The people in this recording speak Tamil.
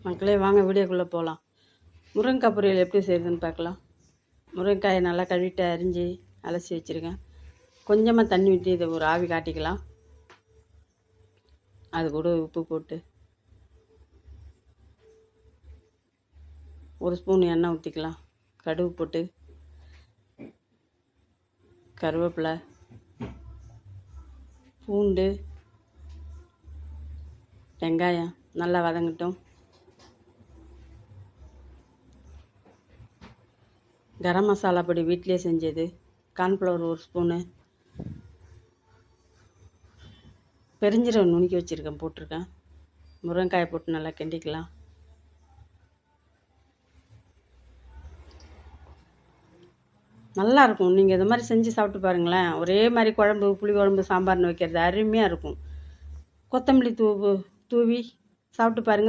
மக்களே வாங்க வீடியோக்குள்ளே போகலாம். முருங்கைக்காய் பொரியல் எப்படி செய்யுதுன்னு பார்க்கலாம். முருங்கைக்காயை நல்லா கழுவிட்டு அரிஞ்சு அலசி வச்சுருக்கேன். கொஞ்சமாக தண்ணி ஊற்றி இதை ஒரு ஆவி காட்டிக்கலாம். அது கூட உப்பு போட்டு ஒரு ஸ்பூன் எண்ணெய் ஊற்றிக்கலாம். கடுகு போட்டு கருவேப்பிலை, பூண்டு, வெங்காயம் நல்லா வதங்கட்டும். கரம் மசாலா பொடி வீட்டிலே செஞ்சது, கார்ன்ஃப்ளவர் ஒரு ஸ்பூனு, பெருஞ்சீரகம் நுணுக்கி வச்சுருக்கேன் போட்டிருக்கேன். முருங்கைக்காயை போட்டு நல்லா கிண்டிக்கலாம். நல்லாயிருக்கும். நீங்கள் இது மாதிரி செஞ்சு சாப்பிட்டு பாருங்களேன். ஒரே மாதிரி குழம்பு, புளி குழம்பு, சாம்பார்னு வைக்கிறது அருமையாக இருக்கும். கொத்தமல்லி தூவி சாப்பிட்டு பாருங்கள்.